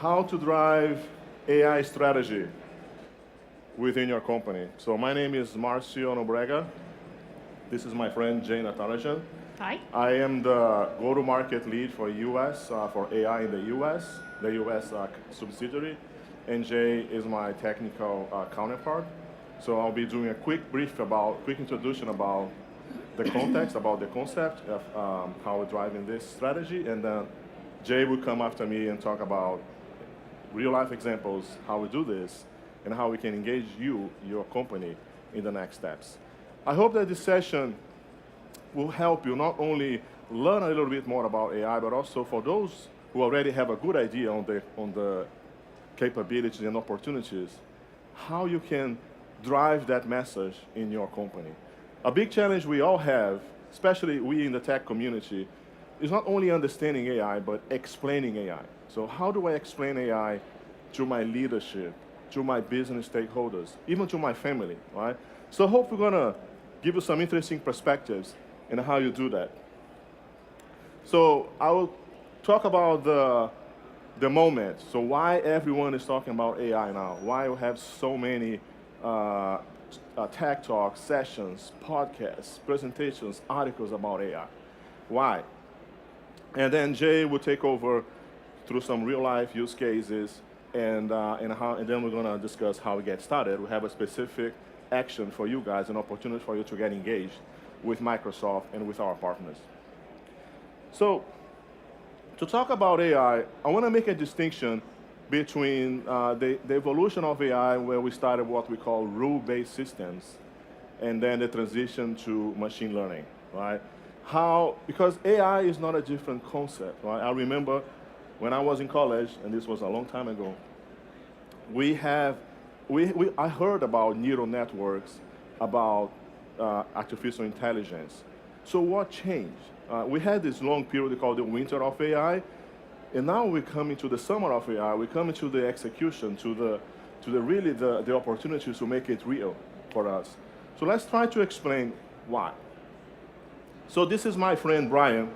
how to drive AI strategy within your company. So my name is Marcio Nobrega. This is my friend Jay Natarajan. Hi. I am the go-to-market lead for US, for AI in the US subsidiary, and Jay is my technical counterpart. So I'll be doing a quick introduction about the context, about the concept of how we're driving this strategy, and then Jay will come after me and talk about real-life examples, how we do this, and how we can engage your company, in the next steps. I hope that this session will help you not only learn a little bit more about AI, but also for those who already have a good idea on the capabilities and opportunities, how you can drive that message in your company. A big challenge we all have, especially we in the tech community, is not only understanding AI, but explaining AI. So how do I explain AI to my leadership, to my business stakeholders, even to my family, right? So I hope we're gonna give you some interesting perspectives in how you do that. So I will talk about the moment. So why everyone is talking about AI now? Why we have so many tech talks, sessions, podcasts, presentations, articles about AI. Why? And then Jay will take over through some real-life use cases, and then we're going to discuss how we get started. We have a specific action for you guys, an opportunity for you to get engaged with Microsoft and with our partners. So to talk about AI, I want to make a distinction between the evolution of AI, where we started what we call rule-based systems, and then the transition to machine learning, right? Because AI is not a different concept, right? I remember when I was in college, and this was a long time ago, I heard about neural networks, about artificial intelligence. So what changed? We had this long period called the winter of AI, and now we're coming to the summer of AI. We're coming to the execution, to the opportunities to make it real for us. So let's try to explain why. So this is my friend Brian.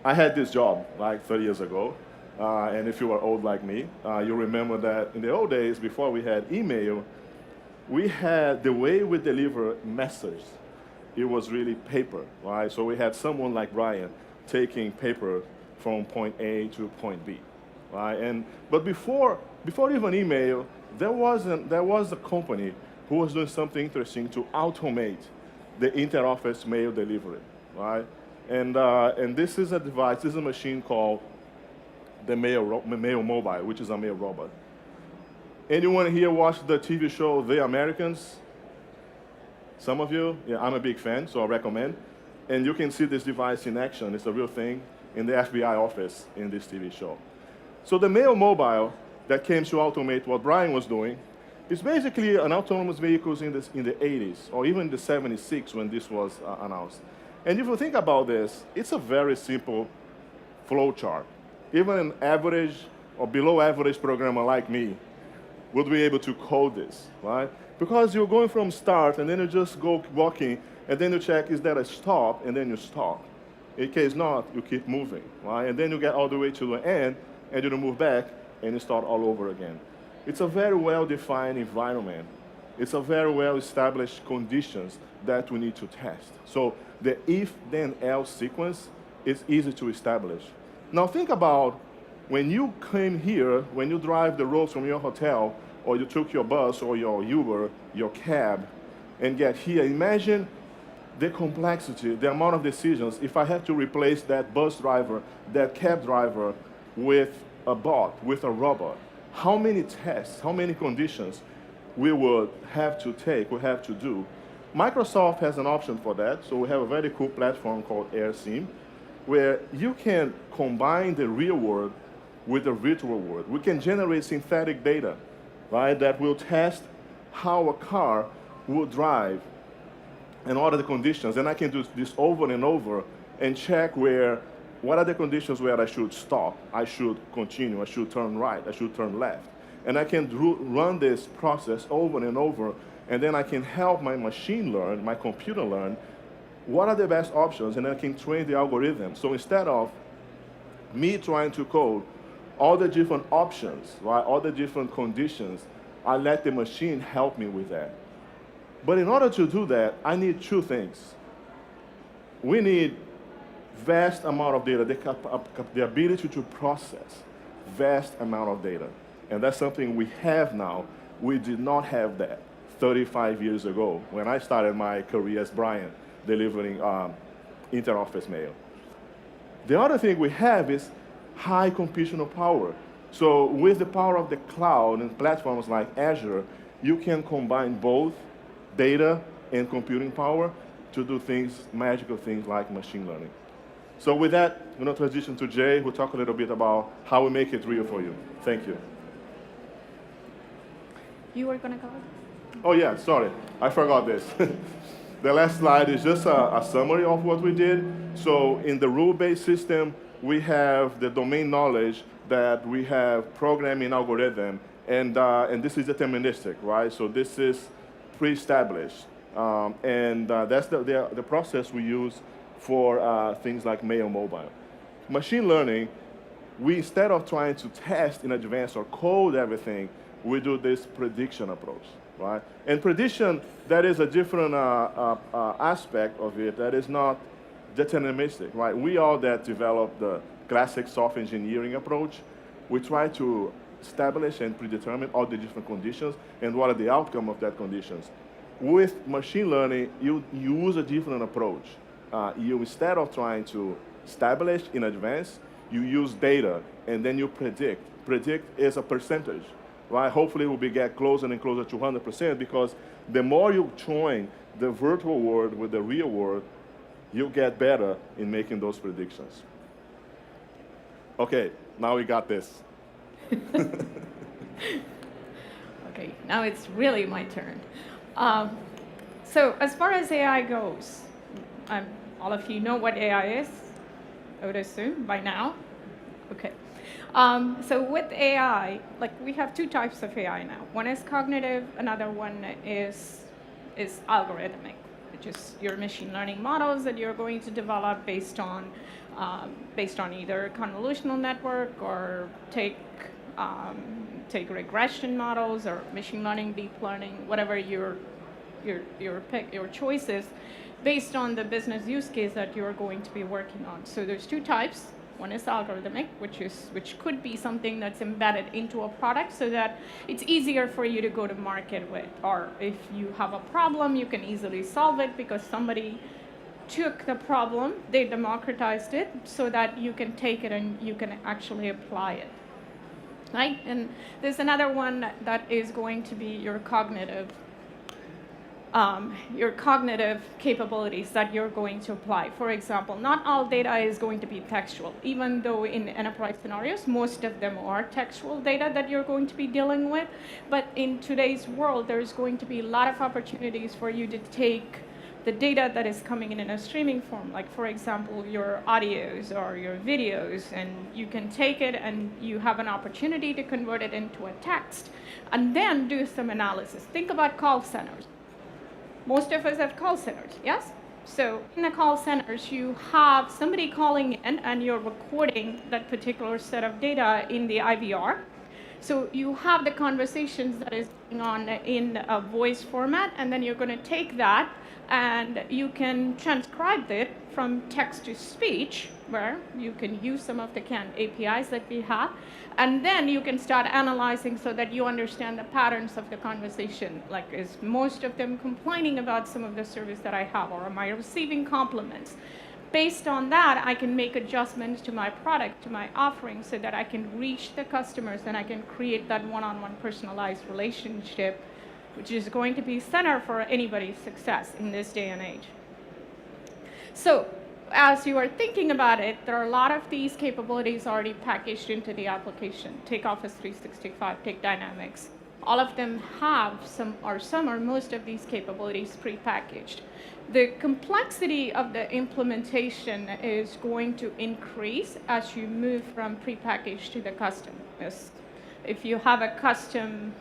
I had this job like 30 years ago, and if you are old like me, you remember that in the old days, before we had email, we had the way we deliver message. It was really paper, right? So we had someone like Brian taking paper from point A to point B, right? But before even email, there was a company who was doing something interesting to automate the inter-office mail delivery, right? And this is a device, this is a machine called the Mail Mobile, which is a mail robot. Anyone here watch the TV show The Americans? Some of you? Yeah, I'm a big fan, so I recommend. And you can see this device in action. It's a real thing in the FBI office in this TV show. So the Mail Mobile that came to automate what Brian was doing is basically an autonomous vehicle in the 80s, or even the 76 when this was announced. And if you think about this, it's a very simple flow chart. Even an average or below average programmer like me would be able to code this, right? Because you're going from start, and then you just go walking, and then you check, is there a stop, and then you stop. In case not, you keep moving, right? And then you get all the way to the end, and you move back, and you start all over again. It's a very well-defined environment. It's a very well-established conditions that we need to test. So the if-then-else sequence is easy to establish. Now think about when you came here, when you drive the roads from your hotel, or you took your bus or your Uber, your cab, and get here. Imagine the complexity, the amount of decisions. If I have to replace that bus driver, that cab driver with a bot, with a robot, how many tests, how many conditions we would have to take, we have to do. Microsoft has an option for that, so we have a very cool platform called AirSim, where you can combine the real world with the virtual world. We can generate synthetic data, right, that will test how a car will drive and all of the conditions. And I can do this over and over and check what are the conditions where I should stop, I should continue, I should turn right, I should turn left. And I can run this process over and over, and then I can help my machine learn, my computer learn, what are the best options, and then I can train the algorithm. So instead of me trying to code all the different options, right? All the different conditions. I let the machine help me with that. But in order to do that, I need two things. We need vast amount of data, the ability to process vast amount of data. And that's something we have now. We did not have that 35 years ago when I started my career as Brian, delivering inter-office mail. The other thing we have is high computational power. So with the power of the cloud and platforms like Azure, you can combine both data and computing power to do things, magical things like machine learning. So with that, I'm going to transition to Jay, who'll talk a little bit about how we make it real for you. Thank you. You were going to cover? Oh yeah, sorry, I forgot this. The last slide is just a summary of what we did. So in the rule-based system, we have the domain knowledge that we have programming algorithm, and this is deterministic, right? So this is pre-established, and that's the process we use for things like mail mobile. Machine learning, we instead of trying to test in advance or code everything, we do this prediction approach, right? And prediction, that is a different aspect of it that is not deterministic, right? We all that developed the classic software engineering approach, we try to establish and predetermine all the different conditions and what are the outcome of that conditions. With machine learning, you use a different approach. You, instead of trying to establish in advance, you use data and then you predict. Predict is a percentage, right? Hopefully we'll get closer and closer to 100% because the more you join the virtual world with the real world, you'll get better in making those predictions. Okay, now we got this. Okay, now it's really my turn. So as far as AI goes, all of you know what AI is, I would assume, by now. Okay. So with AI, like we have two types of AI now. One is cognitive, another one is algorithmic, which is your machine learning models that you're going to develop based on either convolutional network or take regression models or machine learning, deep learning, whatever your choice is, based on the business use case that you're going to be working on. So there's two types. One is algorithmic, which could be something that's embedded into a product so that it's easier for you to go to market with. Or if you have a problem, you can easily solve it because somebody took the problem, they democratized it so that you can take it and you can actually apply it. Right? And there's another one that is going to be your cognitive capabilities that you're going to apply. For example, not all data is going to be textual, even though in enterprise scenarios, most of them are textual data that you're going to be dealing with. But in today's world, there's going to be a lot of opportunities for you to take the data that is coming in a streaming form, like for example, your audios or your videos, and you can take it and you have an opportunity to convert it into a text and then do some analysis. Think about call centers. Most of us have call centers, yes? So in the call centers, you have somebody calling in and you're recording that particular set of data in the IVR. So you have the conversations that is going on in a voice format, and then you're going to take that and you can transcribe it from text to speech, where you can use some of the canned APIs that we have, and then you can start analyzing so that you understand the patterns of the conversation. Like, is most of them complaining about some of the service that I have, or am I receiving compliments? Based on that, I can make adjustments to my product, to my offering, so that I can reach the customers and I can create that one-on-one personalized relationship, which is going to be center for anybody's success in this day and age. So as you are thinking about it, there are a lot of these capabilities already packaged into the application. Take Office 365, take Dynamics. All of them have some or most of these capabilities prepackaged. The complexity of the implementation is going to increase as you move from prepackaged to the custom. If you have a custom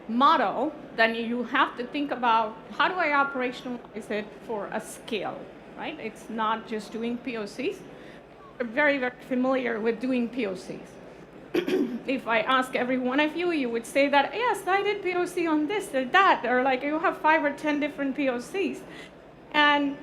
model, then you have to think about how do I operationalize it for a scale, right? It's not just doing POCs. are very, very familiar with doing POCs. If I ask every one of you, you would say that, yes, I did POC on this or that, or like you have 5 or 10 different POCs. And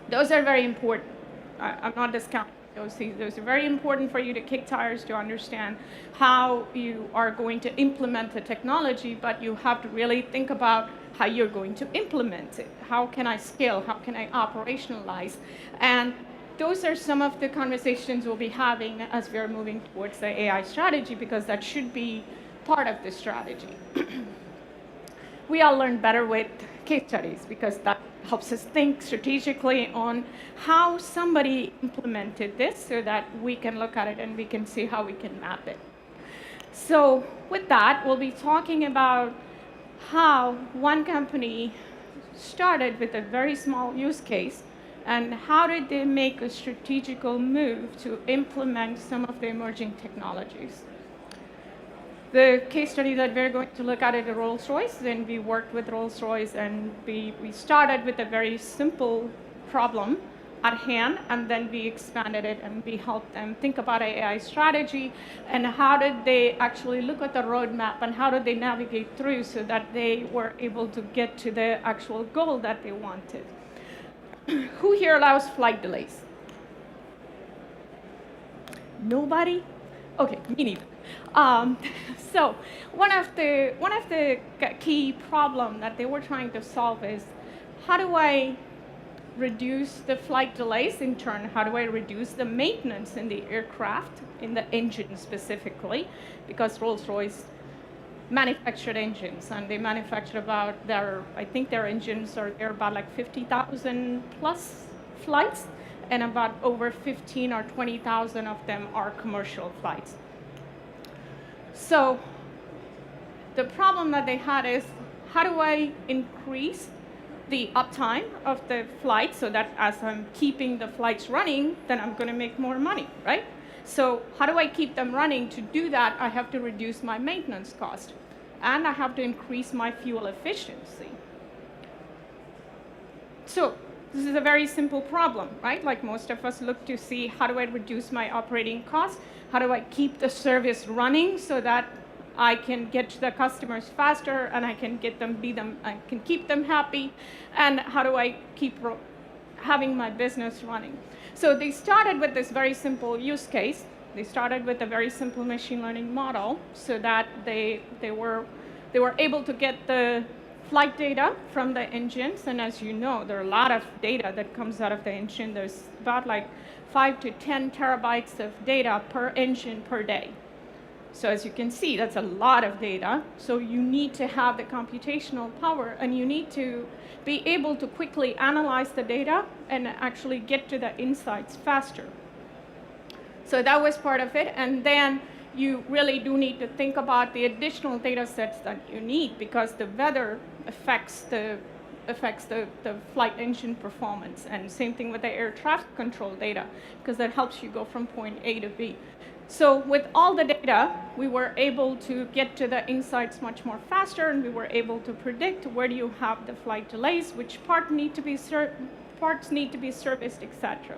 those are very important. I'm not discounting POCs. Those are very important for you to kick tires to understand how you are going to implement the technology, but you have to really think about how you're going to implement it. How can I scale? How can I operationalize? And those are some of the conversations we'll be having as we're moving towards the AI strategy, because that should be part of the strategy. We all learn better with case studies because that helps us think strategically on how somebody implemented this so that we can look at it and we can see how we can map it. So with that, we'll be talking about how one company started with a very small use case and how did they make a strategical move to implement some of the emerging technologies. The case study that we're going to look at is Rolls-Royce, and we worked with Rolls-Royce, and we started with a very simple problem at hand, and then we expanded it, and we helped them think about an AI strategy, and how did they actually look at the roadmap, and how did they navigate through so that they were able to get to the actual goal that they wanted. Who here allows flight delays? Nobody? Okay, me neither. So one of the key problem that they were trying to solve is, how do I reduce the flight delays? In turn, how do I reduce the maintenance in the aircraft, in the engine specifically? Because Rolls-Royce manufactured engines, and they manufacture about I think their engines are about like 50,000 plus flights, and about over 15 or 20,000 of them are commercial flights. So the problem that they had is, how do I increase the uptime of the flight so that as I'm keeping the flights running, then I'm going to make more money, right? So how do I keep them running? To do that, I have to reduce my maintenance cost, and I have to increase my fuel efficiency. So this is a very simple problem, right? Like most of us look to see, how do I reduce my operating costs? How do I keep the service running so that I can get to the customers faster, and I can I can keep them happy? And how do I keep having my business running? So they started with this very simple use case. They started with a very simple machine learning model so that they were able to get the flight data from the engines. And as you know, there are a lot of data that comes out of the engine. There's about like 5 to 10 terabytes of data per engine per day. So as you can see, that's a lot of data. So you need to have the computational power, and you need to be able to quickly analyze the data and actually get to the insights faster. So that was part of it. And then you really do need to think about the additional data sets that you need, because the weather affects the flight engine performance. And same thing with the air traffic control data, because that helps you go from point A to B. So with all the data, we were able to get to the insights much more faster, and we were able to predict where do you have the flight delays, which parts need to be serviced, etc.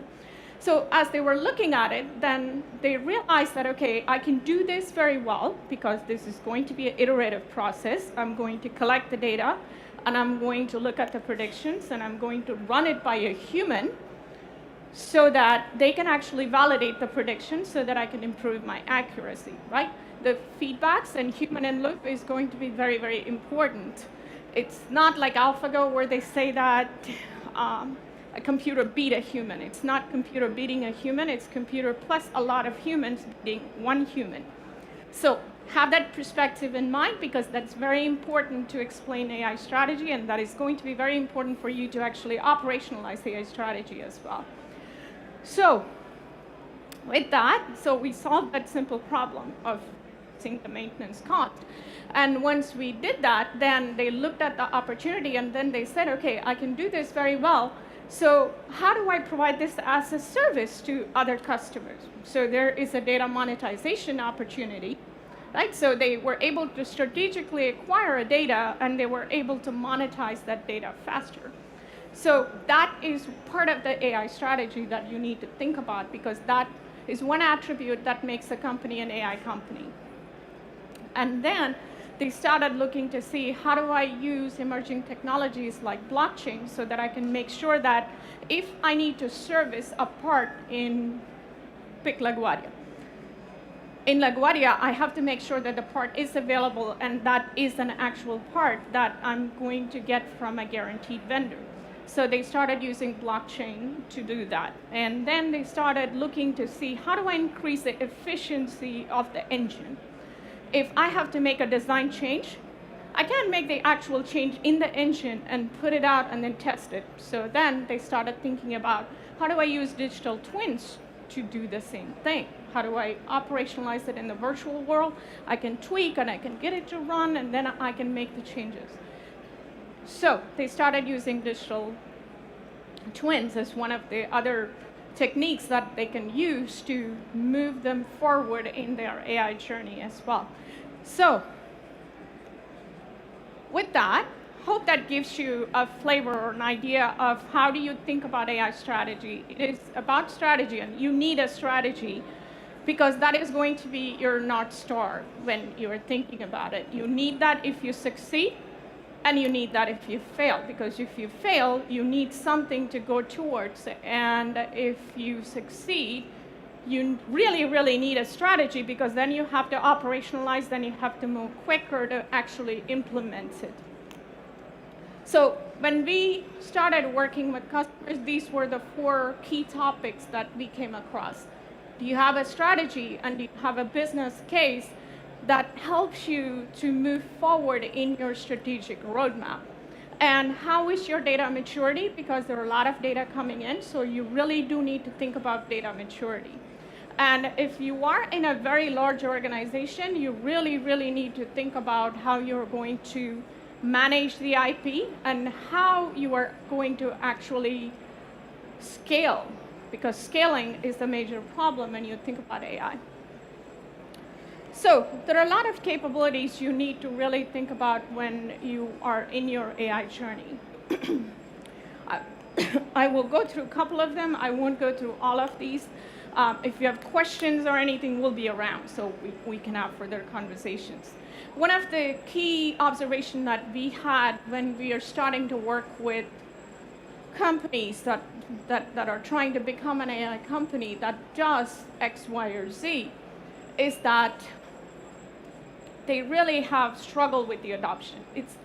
So as they were looking at it, then they realized that, okay, I can do this very well because this is going to be an iterative process. I'm going to collect the data, and I'm going to look at the predictions, and I'm going to run it by a human so that they can actually validate the predictions so that I can improve my accuracy, right? The feedbacks and human in loop is going to be very, very important. It's not like AlphaGo where they say that a computer beat a human. It's not computer beating a human, it's computer plus a lot of humans beating one human. So have that perspective in mind, because that's very important to explain AI strategy, and that is going to be very important for you to actually operationalize AI strategy as well. So with that, so we solved that simple problem of seeing the maintenance cost. And once we did that, then they looked at the opportunity, and then they said, okay, I can do this very well. So how do I provide this as a service to other customers? So there is a data monetization opportunity, right? So they were able to strategically acquire a data, and they were able to monetize that data faster. So that is part of the AI strategy that you need to think about, because that is one attribute that makes a company an AI company. And then they started looking to see, how do I use emerging technologies like blockchain so that I can make sure that if I need to service a part in, pick LaGuardia. In LaGuardia, I have to make sure that the part is available and that is an actual part that I'm going to get from a guaranteed vendor. So they started using blockchain to do that. And then they started looking to see, how do I increase the efficiency of the engine? If I have to make a design change, I can't make the actual change in the engine and put it out and then test it. So then they started thinking about, how do I use digital twins to do the same thing? How do I operationalize it in the virtual world? I can tweak and I can get it to run, and then I can make the changes. So they started using digital twins as one of the other techniques that they can use to move them forward in their AI journey as well. So with that, hope that gives you a flavor or an idea of how do you think about AI strategy. It is about strategy, and you need a strategy because that is going to be your North Star when you're thinking about it. You need that if you succeed, and you need that if you fail, because if you fail, you need something to go towards. And if you succeed, you really, really need a strategy, because then you have to operationalize, then you have to move quicker to actually implement it. So when we started working with customers, these were the 4 key topics that we came across. Do you have a strategy, and do you have a business case that helps you to move forward in your strategic roadmap? And how is your data maturity? Because there are a lot of data coming in, so you really do need to think about data maturity. And if you are in a very large organization, you really, really need to think about how you're going to manage the IP and how you are going to actually scale, because scaling is the major problem when you think about AI. So there are a lot of capabilities you need to really think about when you are in your AI journey. I will go through a couple of them. I won't go through all of these. If you have questions or anything, we'll be around so we can have further conversations. One of the key observations that we had when we are starting to work with companies that are trying to become an AI company that does X, Y, or Z is that they really have struggled with the adoption.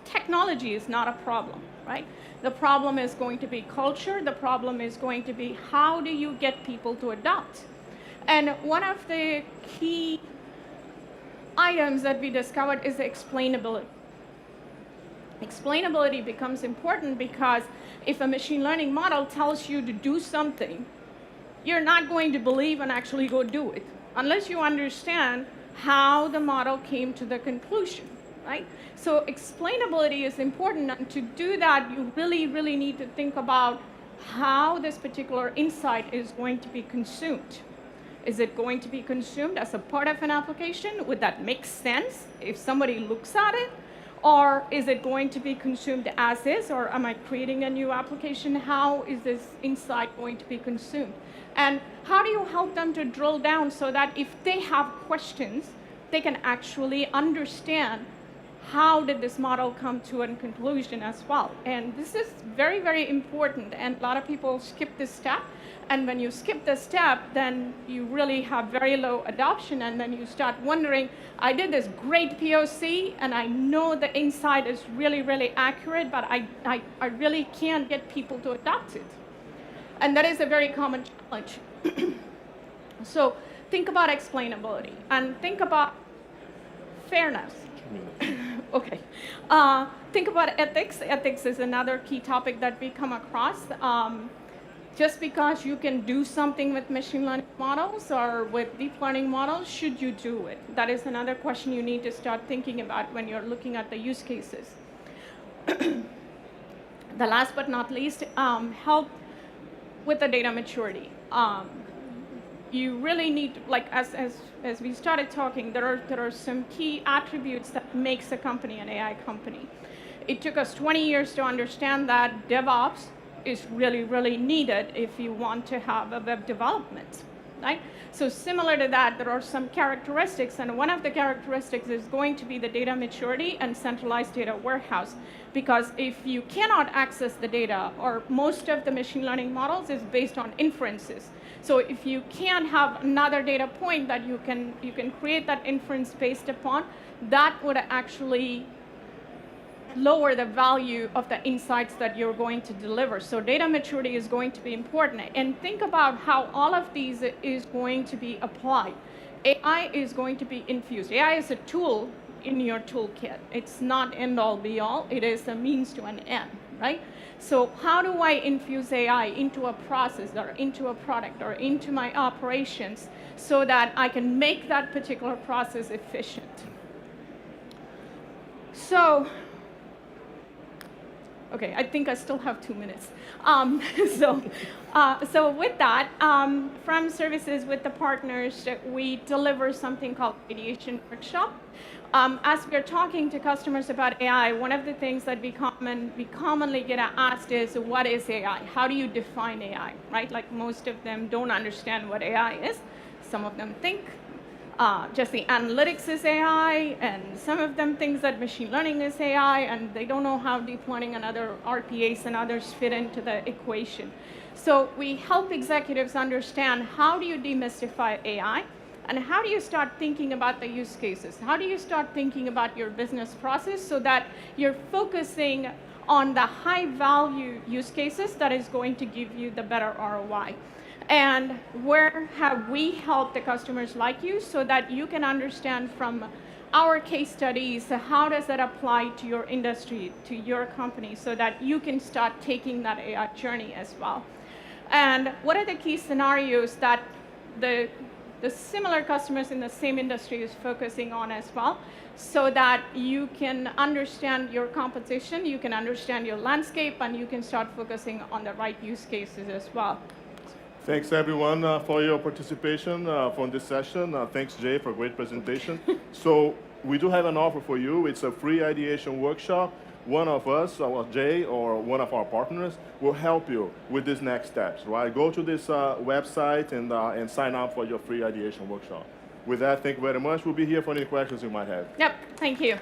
Technology is not a problem, right? The problem is going to be culture. The problem is going to be, how do you get people to adopt? And one of the key items that we discovered is the explainability. Explainability becomes important because if a machine learning model tells you to do something, you're not going to believe and actually go do it unless you understand how the model came to the conclusion, right? So explainability is important, and to do that, you really, really need to think about how this particular insight is going to be consumed. Is it going to be consumed as a part of an application? Would that make sense if somebody looks at it? Or is it going to be consumed as is, or am I creating a new application? How is this insight going to be consumed? And how do you help them to drill down so that if they have questions, they can actually understand how did this model come to a conclusion as well? And this is very, very important, and a lot of people skip this step. And when you skip this step, then you really have very low adoption, and then you start wondering, I did this great POC, and I know the insight is really, really accurate, but I really can't get people to adopt it. And that is a very common challenge. So think about explainability, and think about fairness. Okay. Think about ethics. Ethics is another key topic that we come across. Just because you can do something with machine learning models or with deep learning models, should you do it? That is another question you need to start thinking about when you're looking at the use cases. The last but not least, help with the data maturity. You really need, like as we started talking, there are some key attributes that makes a company an AI company. It took us 20 years to understand that DevOps is really, really needed if you want to have a web development, right? So similar to that, there are some characteristics, and one of the characteristics is going to be the data maturity and centralized data warehouse. Because if you cannot access the data, or most of the machine learning models is based on inferences. So if you can't have another data point that you can create that inference based upon, that would actually lower the value of the insights that you're going to deliver. So data maturity is going to be important. And think about how all of these is going to be applied. AI is going to be infused. AI is a tool in your toolkit. It's not end all be all. It is a means to an end, right? So how do I infuse AI into a process or into a product or into my operations so that I can make that particular process efficient? So, okay, I think I still have 2 minutes. So with that, from services with the partners, we deliver something called Ideation Workshop. As we're talking to customers about AI, one of the things that we commonly get asked is, what is AI? How do you define AI, right? Like most of them don't understand what AI is. Some of them think just the analytics is AI, and some of them think that machine learning is AI, and they don't know how deep learning and other RPAs and others fit into the equation. So we help executives understand, how do you demystify AI, and how do you start thinking about the use cases? How do you start thinking about your business process so that you're focusing on the high value use cases that is going to give you the better ROI? And where have we helped the customers like you so that you can understand from our case studies, how does that apply to your industry, to your company, so that you can start taking that AI journey as well? And what are the key scenarios that the similar customers in the same industry is focusing on as well, so that you can understand your competition, you can understand your landscape, and you can start focusing on the right use cases as well. Thanks everyone for your participation from this session. Thanks Jay for a great presentation. So we do have an offer for you. It's a free ideation workshop. One of us, or Jay, or one of our partners, will help you with these next steps, right? Go to this website and sign up for your free ideation workshop. With that, thank you very much. We'll be here for any questions you might have. Yep, thank you.